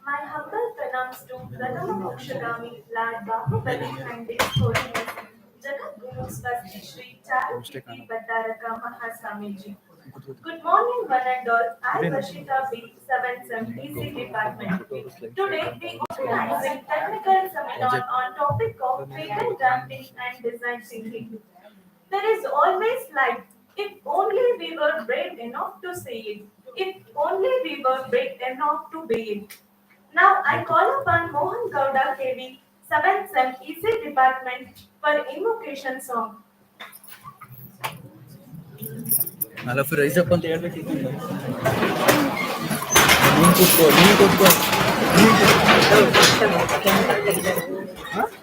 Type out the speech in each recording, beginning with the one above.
My humble pranams to Pratama Mokshagami, Lord Bahubali and His Holiness Jagadguru Swasti Shri Charukirti Bhattaraka Mahaswamiji. Good morning, one and all. I am Varshita B, 7th Sem EC Department. Today, we organizing technical seminar on topic of patent drafting and design thinking. There is always light. If only we were brave enough to see it. If only we were brave enough to be it. Now I call upon Mohan Gowda KV, 7th Sem EC Department for invocation song. ಅಲ್ಲ ಫಿರ್ ರೈಸಪ್ ಅಂತ ಹೇಳ್ಬೇಕಿತ್ತು ನೀನು ಕೂತ್ಕೋ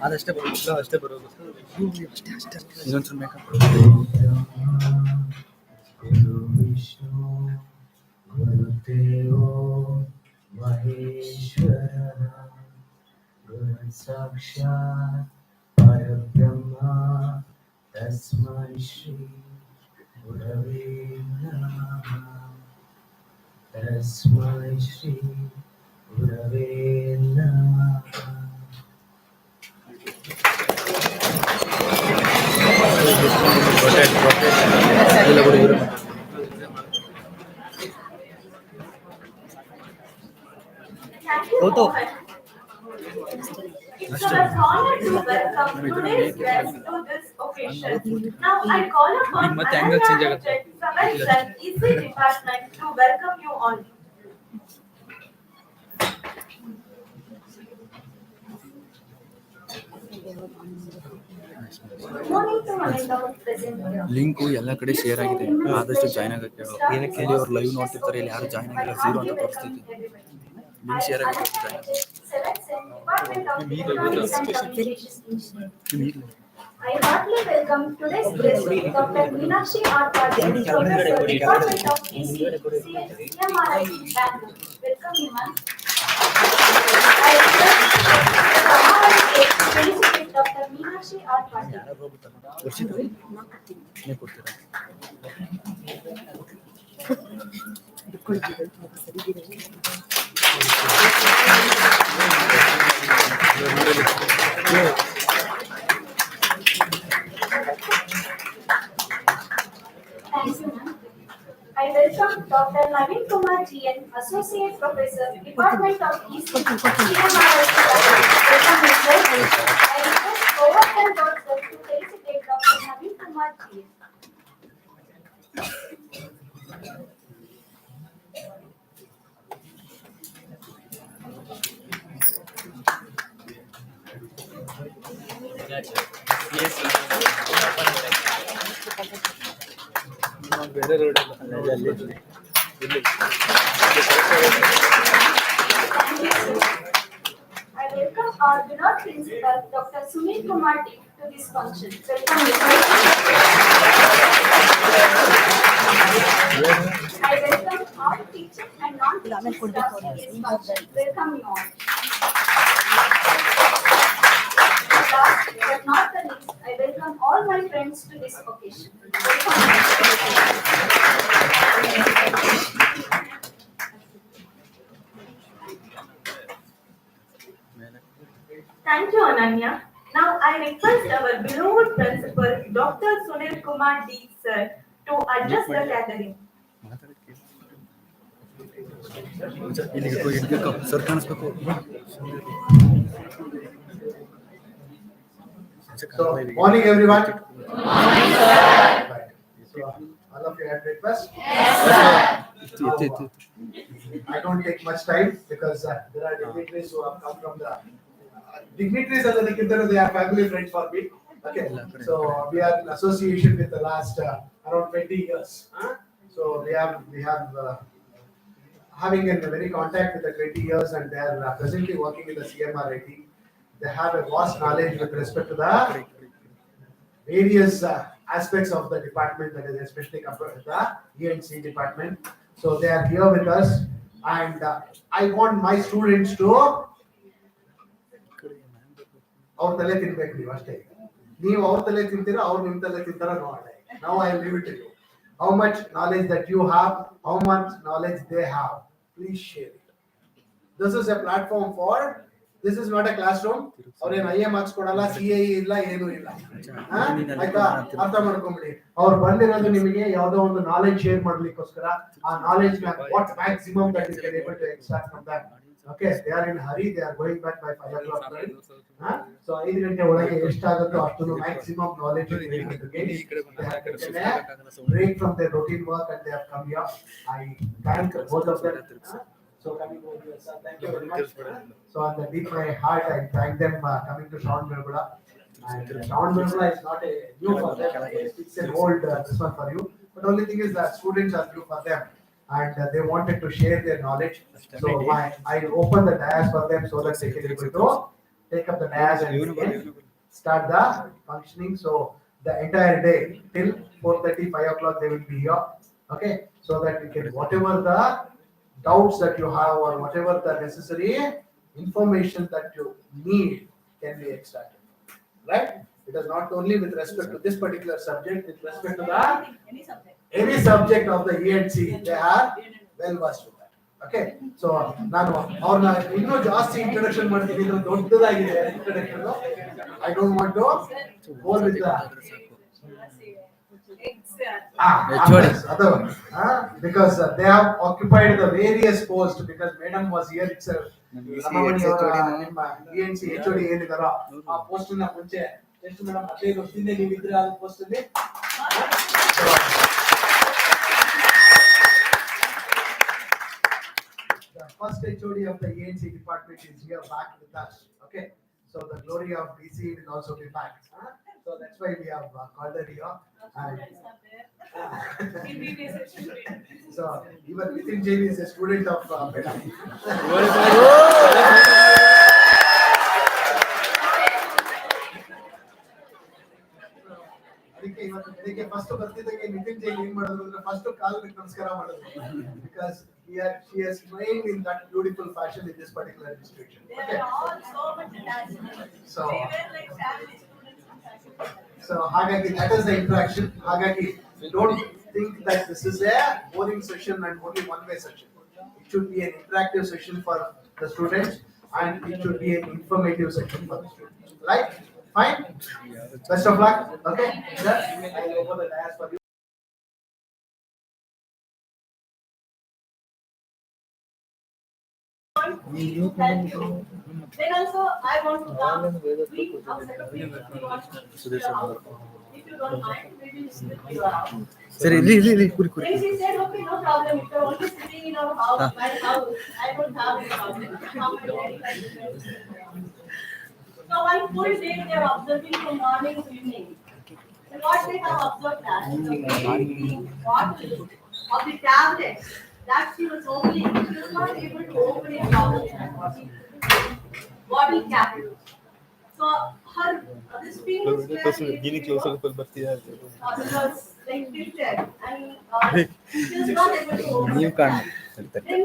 ಅದಷ್ಟೇ ಬರೋದು ಅಷ್ಟೇ ಬರೋದು ಇನ್ನೊಂದ್ಸಲ makeup ಗುರು ವಿಷ್ಣು ಗುರುದೇವೋ ಮಹೇಶ್ವರ ಗುರು ಸಾಕ್ಷಾತ್ ಪರಬ್ರಹ್ಮ ತಸ್ಮೈ ಶ್ರೀ ಗುರವೇ ನಮಃ ತಸ್ಮೈ ಶ್ರೀ ಗುರವೇ ನಮಃ Thank you, Mohan. It's our honor to welcome today's guest to this occasion. Now I call upon Ananya Richard, 7th Sem EC Department to welcome you all. Good morning to one and all present here. Link ಎಲ್ಲ ಕಡೆ share ಆಗಿದೆ, ಆದಷ್ಟು join ಆಗಕ್ಕೆ ಹೇಳು. ಏನಕ್ಕೆ ಇಲ್ಲಿ ಅವ್ರು live ನೋಡ್ತಿರ್ತಾರೆ, ಇಲ್ಲಿ ಯಾರು ಜಾಯ್ನ್ ಆಗಿಲ್ಲ, ಝೀರೋ ಅಂತ ತೋರಿಸ್ತೈತಿ. ಲಿಂಕ್ ಶೇರ್ ಆಗಿದೆ, ಜಾಯ್ನ್ ಆಗಿ. I heartily welcome today's guest, Dr. Meenakshi R. Patil, Professor, Department of EC, CMRI, Bangalore. Welcome, ma'am. I request to felicitate Dr. Meenakshi R. Patil. ನೀವು ಕೊಡ್ತೀರಾ? Thank you, ma'am. I welcome Dr. Naveen Kumar GN, Associate Professor, Department of EC, CMRI. Welcome, sir. I request overall board sir to felicitate Dr. Naveen Kumar GN. ಬೇರೆ road I welcome our beloved principal, Dr. Sunil Kumar D, to this function. Welcome, Mr. I welcome all teachers and non-teaching staff to this function. Welcome you all. Last but not the least, I welcome all my friends to this occasion. Welcome. Thank you, Ananya. Now I request our beloved principal, Dr. Sunil Kumar D, sir, to address the gathering. ಇಲ್ಲಿಗೆ ಇಡ್ಬೇಕು, sir ಕಾಣಿಸ್ಬೇಕು. So, morning everyone. Morning, sir. Right. So, all of you had breakfast? Yes, sir. I don't take much time because there are dignitaries who have come from the dignitaries and they are family friends for me. Okay. So we are in association with the last around 20 years. So we have having in very contact with the 20 years, and they are presently working with the CMRIT. They have a vast knowledge with respect to the various aspects of the department, that is especially compared to the E&C department. So they are here with us, and I want my students to ಅವ್ರ ತಲೆ ತಿನ್ಬೇಕು ನೀವು ಅಷ್ಟೇ. ನೀವು ಅವ್ರ ತಲೆ ತಿಂತೀರಾ, ಅವ್ರು ನಿಮ್ಮ ತಲೆ ತಿಂತಾರ ನೋಡಿ. Now I leave it to you. How much knowledge that you have, how much knowledge they have, please share it. This is a platform for. This is not a classroom. ಅವ್ರೇನು ಐ ಎ ಮಾರ್ಕ್ಸ್ ಕೊಡಲ್ಲ, C A ಇಲ್ಲ, ಏನು ಇಲ್ಲ. ಆಯ್ತಾ, ಅರ್ಥ ಮಾಡ್ಕೊಂಬಿಡಿ. ಅವ್ರು ಬಂದಿರೋದು ನಿಮಗೆ ಯಾವುದೋ ಒಂದು ನಾಲೆಜ್ ಶೇರ್ ಮಾಡ್ಲಿಕ್ಕೋಸ್ಕರ. ಆ knowledge what maximum that you can able to extract from that. Okay, they are in hurry, they are going back by 5 o'clock. So 5 ಗಂಟೆ ಒಳಗೆ ಎಷ್ಟಾಗುತ್ತೋ ಅಷ್ಟು maximum knowledge to gain. They have taken a break from their routine work and they have come here. I thank both of them. So coming over here, sir, thank you very much. So on the deep my heart, I thank them coming to Sean Melbourne. And Sean Melbourne is not a new for them. It's an old this one for you. But only thing is that students are new for them, and they wanted to share their knowledge. So I opened the dais for them so that they can able to take up the dais and start the functioning. So the entire day till 4:30, 5 o'clock they will be here. Okay, so that we can whatever the doubts that you have or whatever the necessary information that you need can be extracted, right? It is not only with respect to this particular subject, with respect to the any subject of the ENC, they are well versed with that. Okay, so ನಾನು ಅವ್ರನ್ನ ಇನ್ನೂ ಜಾಸ್ತಿ introduction ಮಾಡ್ತೀನಿ. ಇದು ದೊಡ್ಡದಾಗಿದೆ introduction. I don't want to go with the because they have occupied the various posts. Because madam was here itself. ENC HOD ಏನಿದಾರೋ ಆ post ನ ಮುಂಚೆ ಎಷ್ಟು ಮೇಡಮ್ 15 ವರ್ಷದಿಂದ ನೀವು ಇದ್ರೆ ಆ ಪೋಸ್ಟ್ ಅಲ್ಲಿ. The first HOD of the ENC department is here back with us. Okay, so the glory of BC will also be back. So that's why we have called her here. And so even Nitin Jain is a student of madam. ಅದಕ್ಕೆ ಇವತ್ತು ಬೆಳಿಗ್ಗೆ first ಬರ್ತಿದ್ದಕ್ಕೆ Nitin Jain ಏನ್ ಮಾಡೋದು ಅಂದ್ರೆ first call ನಮಸ್ಕಾರ ಮಾಡೋದು. Because she has trained in that beautiful fashion in this particular institution. They are all so much attached. So they were like family students. So ಹಾಗಾಗಿ that is the interaction. ಹಾಗಾಗಿ don't think that this is a boring session and only one-way session. It should be an interactive session for the students and it should be an informative session for the students. Right? Fine? Best of luck. Okay? Sir, I will open the dais for you. Thank you. Then also I want to we have set up people who want to if you don't mind, we will split you out. ಸರಿ ಇಲ್ಲಿ ಕುರಿ Then she said, okay, no problem. If you're only sitting in our house, my house, I don't have any problem. How many days? So one full day they are observing from morning to evening. And what they have observed that the bottle of the tablets that she was opening, she was not able to open it properly. Bottle cap. So her this finger was like tilted and she was not able to open ನೀವು it. ಕಾಣ Then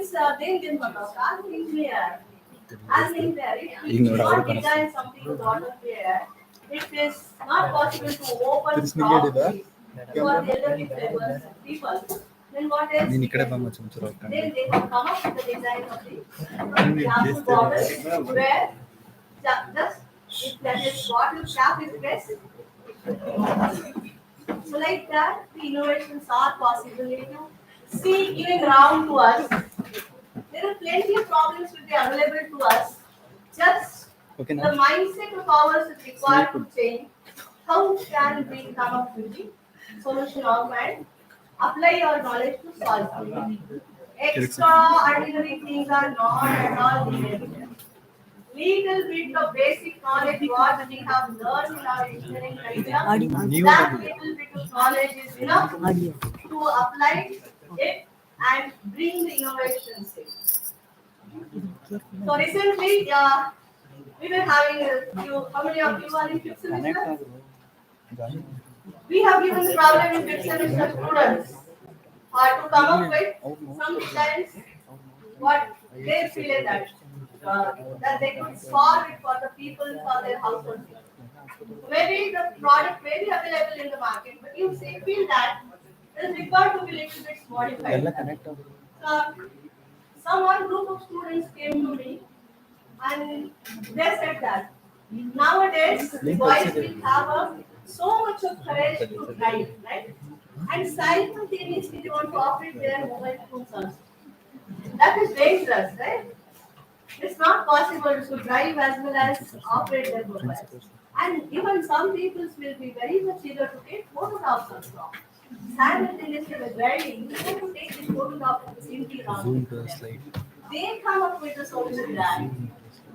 as in there, if you not design something to order there, it is not possible to open properly for the elderly people. Then what is? ನೀನು ಈ ಕಡೆ ಬಮ್ಮ ಚಮಚರ Then they have come up with the design of the glass bottle where just if that is bottle cap is pressed. So like that, the innovations are possible. If you see even round to us, there are plenty of problems will be available to us. Just Okay, the mindset of ours is required to change. How can we come up with the solution of and apply our knowledge to solve something? Extraordinary things are not at all needed. Little bit of basic knowledge what we have learned in our engineering curriculum, that little bit of knowledge is enough to apply it and bring the innovations in. So recently, we were having a few, how many of you are in fifth semester? We have given the problem in fifth semester students to come up with some designs what they feel that they could solve it for the people for their household. Maybe the product may be available in the market, but you feel that it is required to be little bit modified. Some one group of students came to me and they said that nowadays boys will have so much of courage to drive, right? And simultaneously they want to operate their mobile phones also. That is dangerous, right? It's not possible to drive as well as operate their mobile. And even some people will be very much eager to take photographs also. Simultaneously with driving, you have to take the photograph of the city Zoom around to a them. slide. They come up with a solution that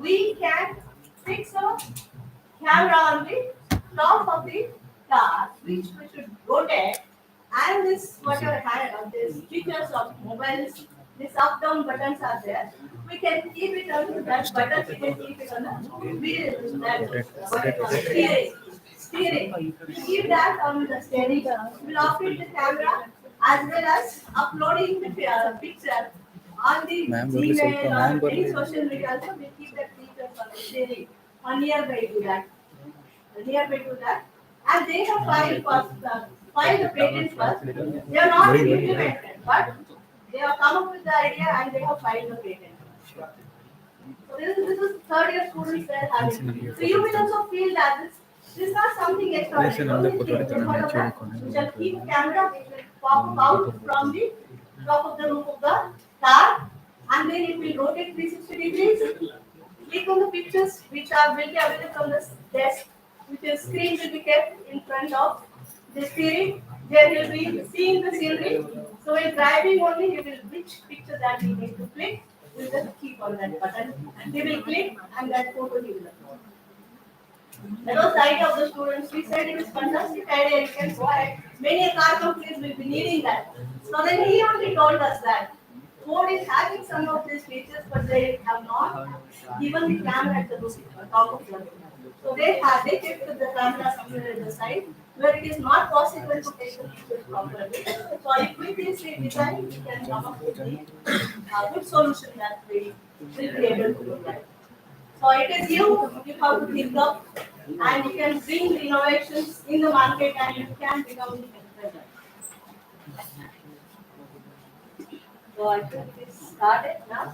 we can fix a camera on the top of the car, which we should rotate, and this whatever hand of these features of mobiles, these up down buttons are there. We can keep it on that button. We can keep it on the wheel. That what is called steering. Steering. Keep that on the steering. We'll operate the camera as well as uploading the picture on the Ma'am, only Gmail ಸ್ವಲ್ಪ or ma'am any ಬರ್ಲಿ. social media. Also, we keep that feature on the steering or nearby to that. Nearby to that. And they have filed the patent first. They are not implemented, but they have come up with the idea and they have filed the patent. So this is third year students they are having. So you will also feel that this is not something extraordinary. Only thing is what of that, we shall keep camera pop out from the top of the roof of the car and then it will rotate 360 degrees. Click on the pictures which will be available on the desk, which is screen will be kept in front of the steering. There will be seeing the scenery. So while driving only, you will which picture that you need to click. You just keep on that button. He will click and that photo he will upload. That was the idea of the students. We said it is fantastic idea. You can go ahead. Many car companies will be needing that. So then he only told us that Ford is having some of these features, but they have not given the camera at the top of the roof. So they kept the camera somewhere at the side where it is not possible to take the pictures properly. So if with this design, we can come up with the good solution that we will be able to provide. So it is you have to think up and you can bring the innovations in the market and you can become the entrepreneur. So I think we started now.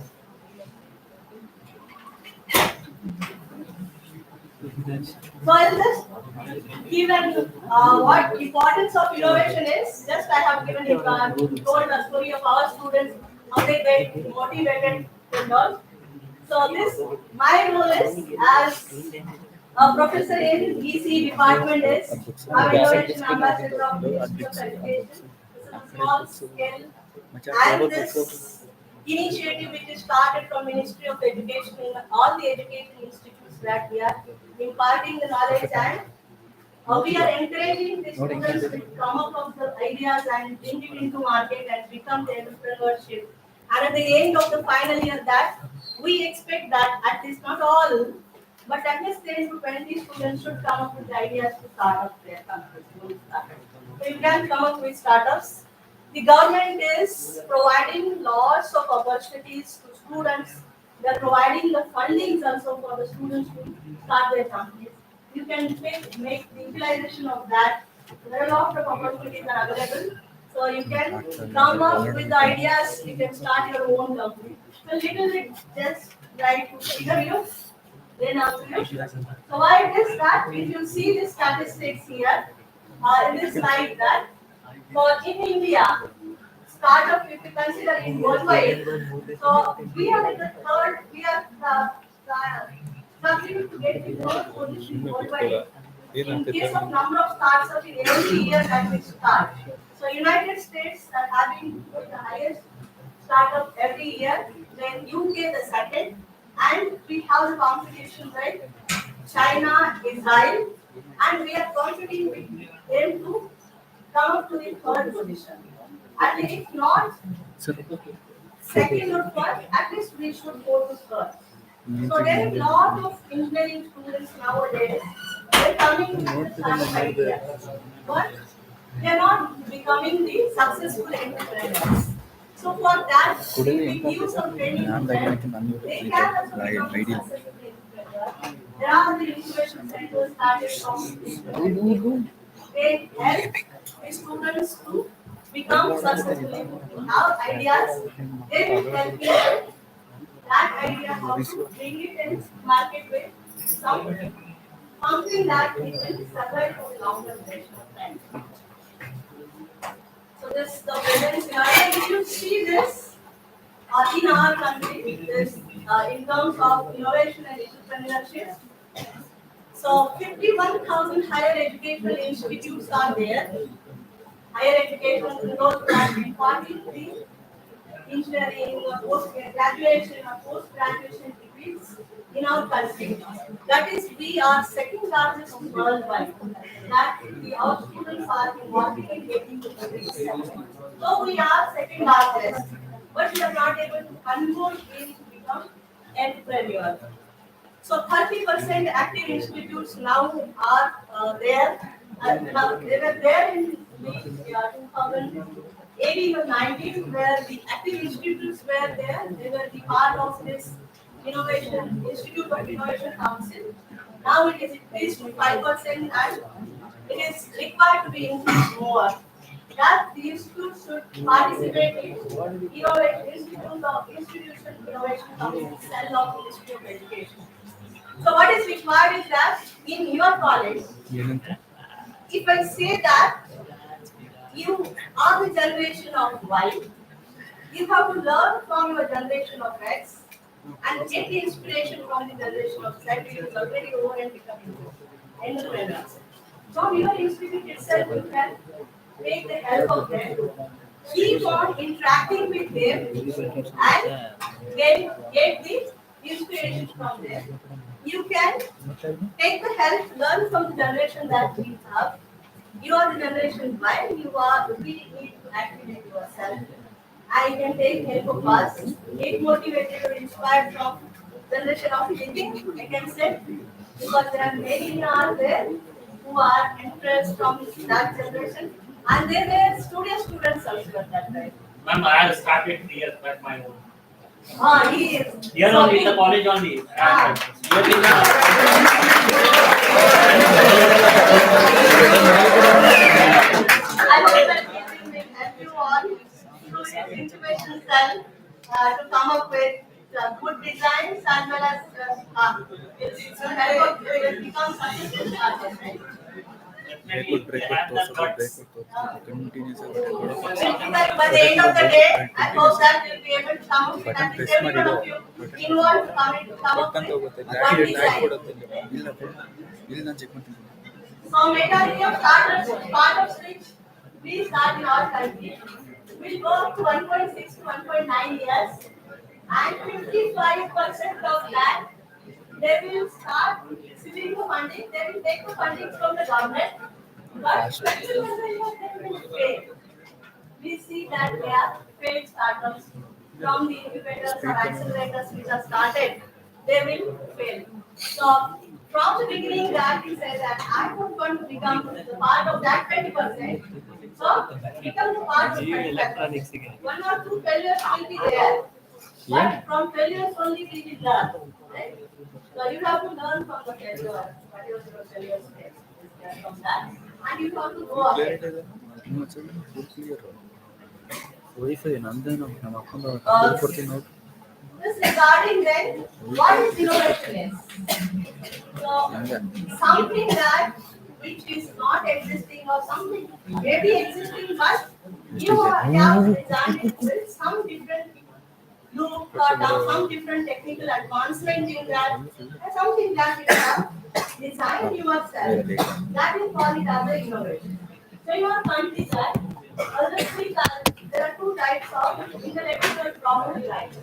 So I'll just given what importance of innovation is. Just I have given it told the story of our students how they get motivated to learn. So this my role is as a professor in EC department is our innovation ambassador of the Institute of Education. This is a small scale and this initiative which is started from Ministry of Education in all the education institutes that we are imparting the knowledge and we are encouraging the students to come up with the ideas and bring it into market and become the entrepreneurship. And at the end of the final year that we expect that at least not all, but at least 10 to 20 students should come up with the ideas to start up their companies. So you can come up with startups. The government is providing lots of opportunities to students. They are providing the fundings also for the students to start their companies. You can make the utilization of that. There are lots of opportunities are available. So you can come up with the ideas, you can start your own company. So little bit just try to figure you, then after you. So why it is that if you see the statistics here, in this slide that for in India, startup if you consider in worldwide, so we are at the third, we are struggling to get the third position worldwide. In case of number of startups in every year that we start. So United States are having the highest startup every year, then UK the second, and we have the competition with China, Israel, and we are competing with them to come up to the third position. At least not second or third, at least we should go to third. So there is a lot of engineering students nowadays. They're coming with the startup idea, but they're not becoming the successful entrepreneurs. So for that, we give some training to them. They can also become a successful entrepreneur. There are the incubation centers started from they help the students to become successful. Have ideas, they will help you idea how to bring it in market with something that it will survive for a longer duration of time. So this the present scenario. If you see this in our country, this in terms of innovation and entrepreneurship. So 51,000 higher educational institutes are there. Higher education, those that 43 engineering, post-graduation or post-graduation degrees in our country. That is, we are second largest worldwide. That our students are involved in getting the degrees. So we are second largest, but we are not able to convert it to become entrepreneur. So 30% active institutes now are there. Now they were there in the 2018 or 19, where the active institutes were there. They were the part of this Innovation Institute of Innovation Council. Now it is increased to 5%, and it is required to be increased more. That the institute should participate in Institution Innovation Council cell of Ministry of Education. So what is required is that in your college, if I say that you are the generation of Y, you have to learn from your generation of X and get the inspiration from the generation of Z, which is already over and becoming entrepreneurs. From your institute itself, you can take the help of them, keep on interacting with them, and get the inspiration from them. You can take the help, learn from the generation that we have. You are the generation Y, you are really need to activate yourself. And you can take help of us, get motivated or inspired from generation of thinking, I can say, because there are many are there who are interested from that generation, and they were students also at that time. Ma'am, I have started 3 years back my own. He is. Here only, in the college only. Here in I hope that we will help you all through this innovation cell to come up with good designs as well as it's help us to become successful artists, right? By the end of the day, I hope that you'll be able to come up with at least every one of you involved to come up with one design. So mentality of startups, startups which we start in our country will go to 1.6 to 1.9 years, and 55% of that they will start receiving the funding. They will take the funding from the government, but 20% of them will fail. We see that they are failed startups from the incubators or accelerators which are started. They will fail. So from the beginning, that he said that I don't want to become the part of that 20%. So become the part of 20%. One or two failures will be there. But from failures only we will learn. Right? So you have to learn from the failure, whatever your failures is from that. And you have to go ahead. Wifi ನಂದೇನು ನಮ್ಮ ಅಪ್ಪಂದು ಕೊಡ್ತೀನಿ ನೋಡಿ. This regarding then, what is innovation is? So, something that which is not existing or something maybe existing, but you have designed it with some different look or some different technical advancement in that, and something that you have designed yourself. That is called it as an innovation. So, your countryside, there are two types of intellectual property rights.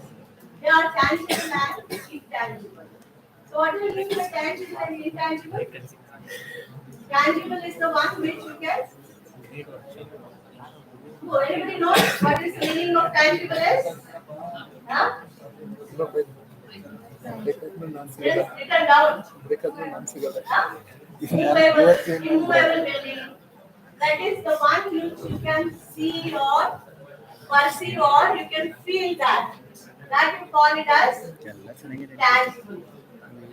They are tangible and intangible. So what do you mean by tangible and intangible? Tangible is the one which you can. Oh, anybody knows what is the meaning of tangible is? Huh? Yes, written down. Huh? Immovable building. That is the one which you can see or perceive or you can feel that. That you call it as tangible.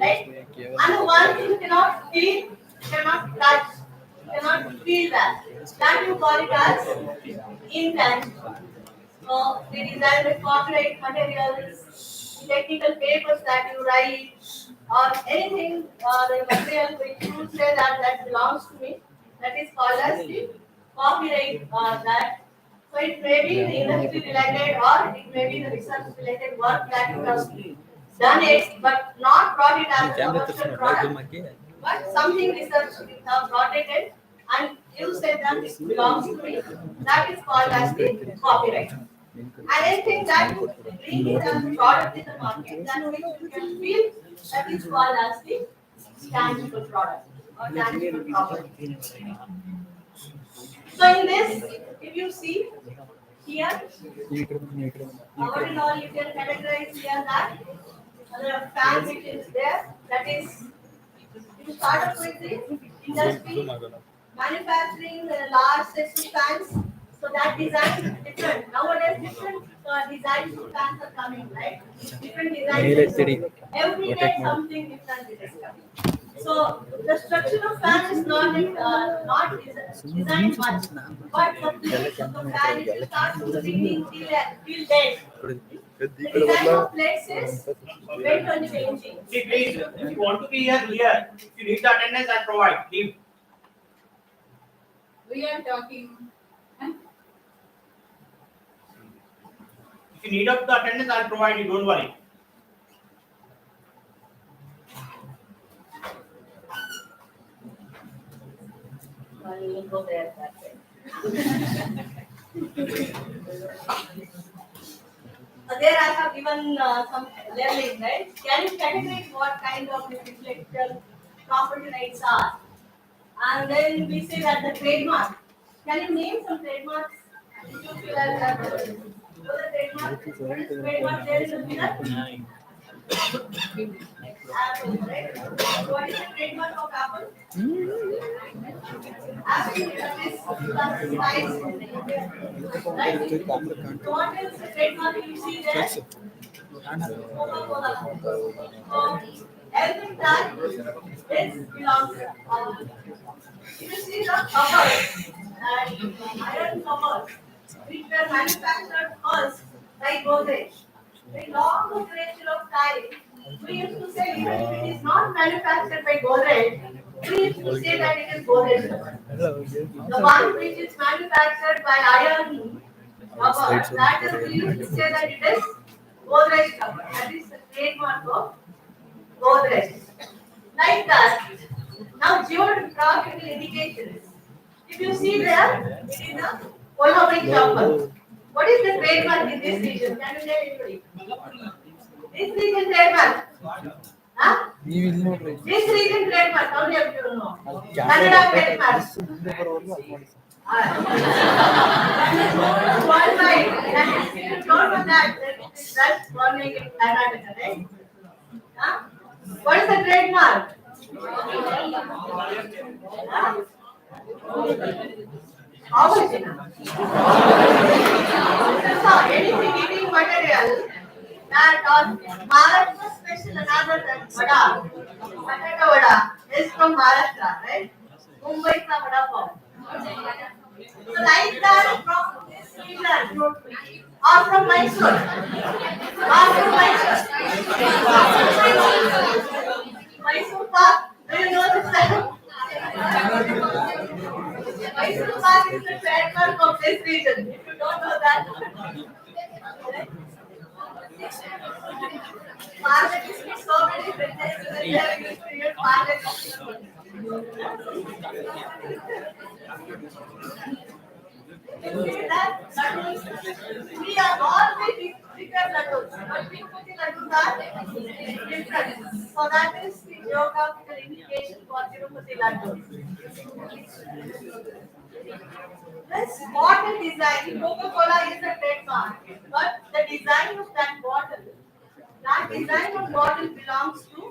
Right? And the one you cannot feel, cannot touch, cannot feel that. That you call it as intangible. So they design with copyright materials, technical papers that you write, or anything, the material which you say that belongs to me, that is called as the copyright. That so it may be the industry related or it may be the research related work that you have done it, but not brought it as a commercial product, but something research you have brought it in, and you say that it belongs to me. That is called as the copyright. And anything that you bring it as a product in the market, that which you can feel, that is called as the tangible product or tangible property. So in this, if you see here, all in all, you can categorize here that the fan which is there, that is, if you start off with the industry, manufacturing large sets of fans, so that design is different. Nowadays, different designs of fans are coming, right? Different designs. Every day something different is coming. So the structure of fan is not designed much, but the place of the fan, if you start from the beginning till date, the design of plates is bent on changing. See, please, if you want to be here, here. If you need the attendance, I provide. Leave. We are talking. If you need up the attendance, I'll provide you. Don't worry. We will go there that way. There I have given some leveling, right? Can you categorize what kind of intellectual property rights are? And then we say that the trademark. Can you name some trademarks? If you feel like that, know the trademark? What is trademark there in the figure? Apple, right? So what is the trademark of Apple? Apple is size. Right? So what is the trademark you see there? Coca-Cola. So everything that this belongs to Apple. If you see the covers and iron covers, which were manufactured first by Godrej, a long duration of time, we used to say even if it is not manufactured by Godrej, we used to say that it is Godrej cover. The one which is manufactured by iron cover, that is we used to say that it is Godrej cover. That is the trademark of Godrej. Like that. Now, geographical indications. If you see there, it is a Polaroid chopper. What is the trademark in this region? Can you tell anybody? This region trademark. Huh? This region trademark. How many of you know? Kannada trademark. Worldwide. If you don't know that, that's one make it Karnataka, right? Huh? What is the trademark? How is it? So anything eating material that on Maharashtra special another than vada, potato vada is from Maharashtra, right? Mumbai ka vada pav. So like that from this region or from Mysore. Mysore Pak. Do you know this? Mysore Pak is the trademark of this region. If you don't know that, Parle is so many sentences that they are used to use Parle. You see that laddus? We are all the bigger laddus, but Tirupati laddus are different. So that is the geographical indication for Tirupati laddus. This bottle design, Coca-Cola is a trademark, but the design of that bottle belongs to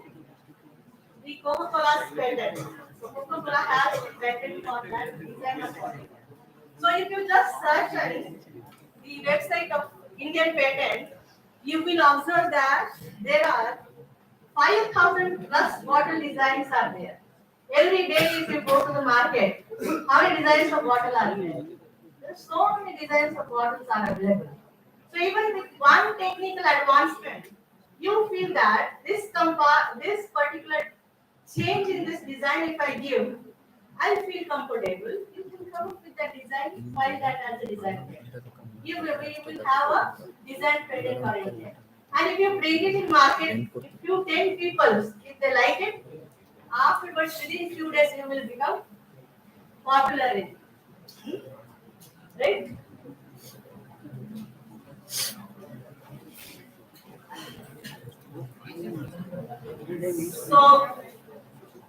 the Coca-Cola's patent. So Coca-Cola has a patent for that design of bottle. So if you just search on the website of Indian Patent, you will observe that there are 5,000 plus bottle designs are there. Every day if you go to the market, how many designs of bottle are there? There are so many designs of bottles are available. So even with one technical advancement, you feel that this particular change in this design, if I give, I feel comfortable. You can come up with that design, file that as a design patent. We will have a design patent for India. And if you bring it in market, if you 10 people, if they like it, afterwards within few days you will become popular in it. Right? So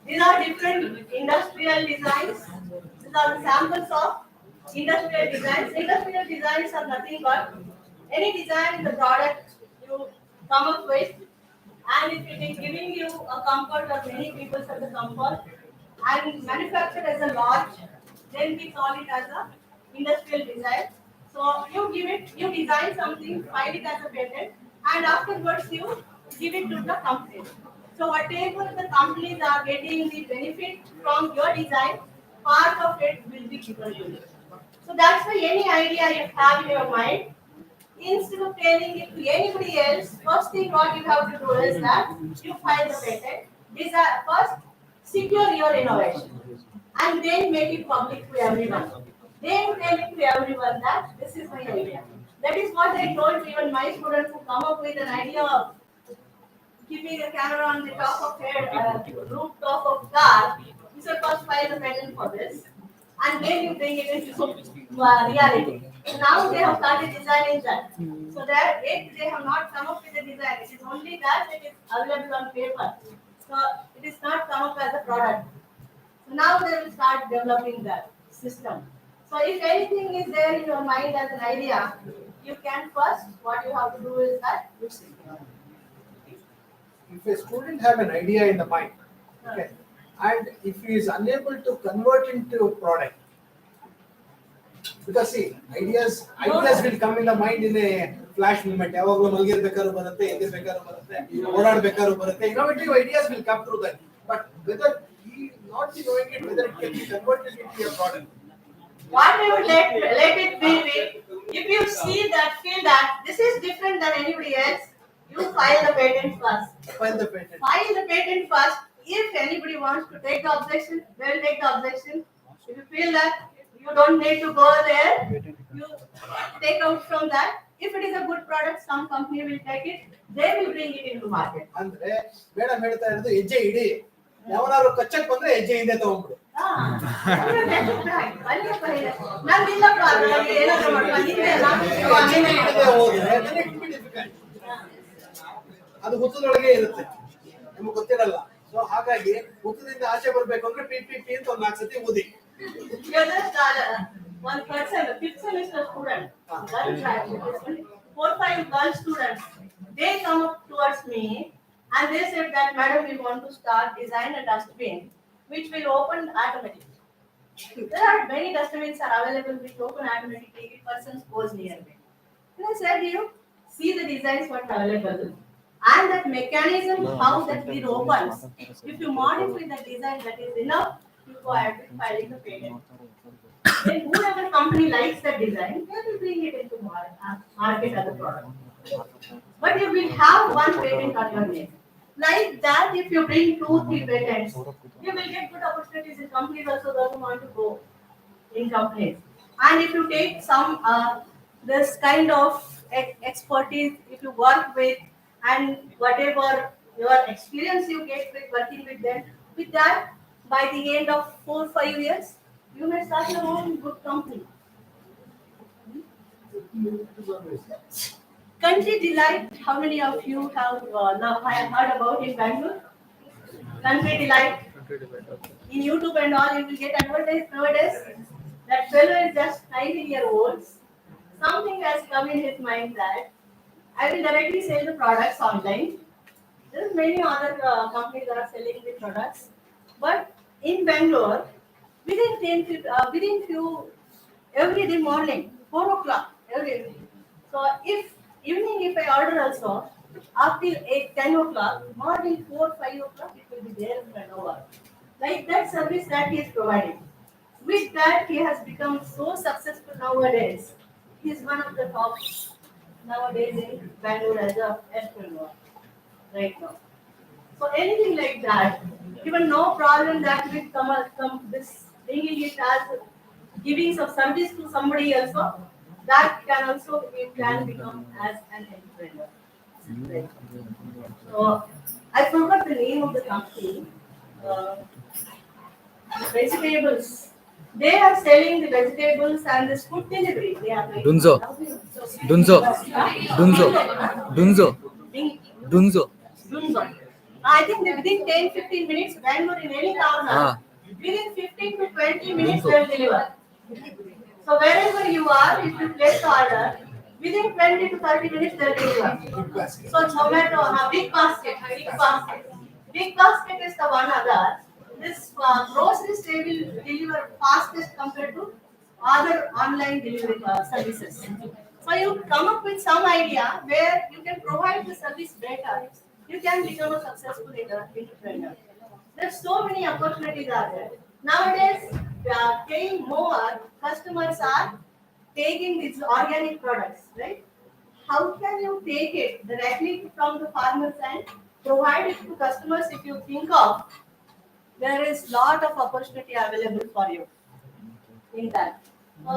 these are different industrial designs. These are the samples of industrial designs. Industrial designs are nothing but any design in the product you come up with, and if it is giving you a comfort or many people have the comfort and manufactured as a lot, then we call it as a industrial design. So you give it, you design something, file it as a patent, and afterwards you give it to the company. So whatever the companies are getting the benefit from your design, part of it will be given to you. So that's why any idea you have in your mind, instead of telling it to anybody else, first thing what you have to do is that you file the patent. First, secure your innovation, and then make it public to everyone. Then tell it to everyone that this is my idea. That is what I told even my students who come up with an idea of keeping a camera on the top of head, rooftop of car. You should first file the patent for this, and then you bring it into reality. So now they have started designing that. So that if they have not come up with a design, it is only that it is available on paper. So it is not come up as a product. So now they will start developing that system. So if anything is there in your mind as an idea, you can first, what you have to do is that you see. If a student have an idea in the mind, okay, and if he is unable to convert into a product, because see, ideas will come in the mind in a flash moment. ಯಾವಾಗಲೂ ಮಲಗಿರ್ಬೇಕಾದ್ರೂ ಬರುತ್ತೆ, ಎದ್ದಿರ್ಬೇಕಾದ್ರೂ ಬರುತ್ತೆ, ಓಡಾಡ್ಬೇಕಾದ್ರೂ ಬರುತ್ತೆ. Innovative ideas will come through that. But whether he not be knowing it, whether it can be converted into a product. What you let it be with. If you see that, feel that this is different than anybody else, you file the patent first. File the patent. File the patent first. If anybody wants to take the objection, they will take the objection. If you feel that you don't need to go there, you take out from that. If it is a good product, some company will take it. They will bring it into market. ಅಂದ್ರೆ madam ಹೇಳ್ತಾ ಇರೋದು ಹೆಜ್ಜೆ ಇಡಿ, ಯಾವನಾದ್ರು ಕಚ್ಚಕ್ ಬಂದ್ರೆ ಹೆಜ್ಜೆ ಹಿಂದೆ ತಗೊಂಡ್ಬಿಡು. ಅದು ಹುತ್ತದೊಳಗೆ ಇರುತ್ತೆ, ನಿಮ್ಗೆ ಗೊತ್ತಿರಲ್ಲ. ಸೊ ಹಾಗಾಗಿ ಹುತ್ತದಿಂದ ಆಚೆ ಬರ್ಬೇಕು ಅಂದ್ರೆ ಪಿ ಪಿ ಪಿ ಅಂತ ಒಂದು 4 ಸತಿ ಊದಿ. One person, the 5th semester student, 4-5 girl students, they come up towards me and they said that, madam, we want to start design a dustbin which will open automatically. There are many dustbins are available which open automatically if person goes near me. And I said, you see the designs what are available and that mechanism how that it opens. If you modify the design, that is enough. You go ahead with filing the patent. Then whoever company likes the design, they will bring it into market as a product. But you will have one patent on your name. Like that, if you bring 2-3 patents, you will get good opportunities in companies also that want to go in companies. And if you take some this kind of expertise, if you work with and whatever your experience you get with working with them, with that, by the end of 4-5 years, you may start your own good company. Country Delight, how many of you have now heard about in Bangalore? Country Delight. In YouTube and all, you will get advertised nowadays. That fellow is just 19 years old. Something has come in his mind that I will directly sell the products online. There are many other companies that are selling the products. But in Bangalore, within few, every day morning, 4 o'clock, every evening. So if evening if I order also, after 8-10 o'clock, morning 4-5 o'clock, it will be there in Bangalore. Like that service that he is providing. With that, he has become so successful nowadays. He is one of the top nowadays in Bangalore as a entrepreneur. right now. So anything like that, even no problem that will come this bringing it as giving some service to somebody also, that can also you can become as an entrepreneur. Right. So I forgot the name of the company. Uh, Vegetables. They are selling the vegetables and this food delivery. They are doing. Dunzo. Dunzo. Dunzo. Dunzo. Ding- Dunzo. Dunzo. I think that within 10-15 minutes, Bangalore in any town, Ah. within 15 to 20 minutes Dunzo. they'll deliver. So wherever you are, if you place the order, within 20 to 30 minutes they'll deliver. So Zomato, big basket, big basket. Big basket is the one other. This groceries they will deliver fastest compared to other online delivery services. So you come up with some idea where you can provide the service better. You can become a successful entrepreneur. There's so many opportunities are there. Nowadays, paying more, customers are taking these organic products, right? How can you take it directly from the farmers and provide it to customers if you think of there is lot of opportunity available for you in that.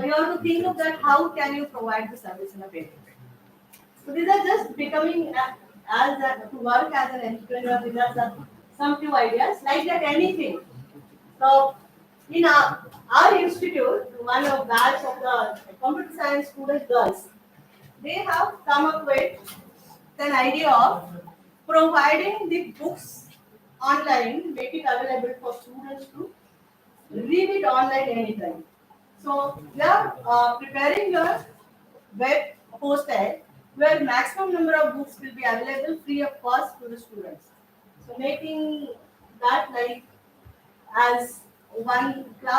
You have to think of that how can you provide the service in a better way. So these are just becoming to work as an entrepreneur. These are some few ideas like that anything. So in our institute, one of batch of the computer science student girls, they have come up with an idea of providing the books online, make it available for students to read it online anytime. So we are preparing a web hostel where maximum number of books will be available free of cost to the students. So making that like as one class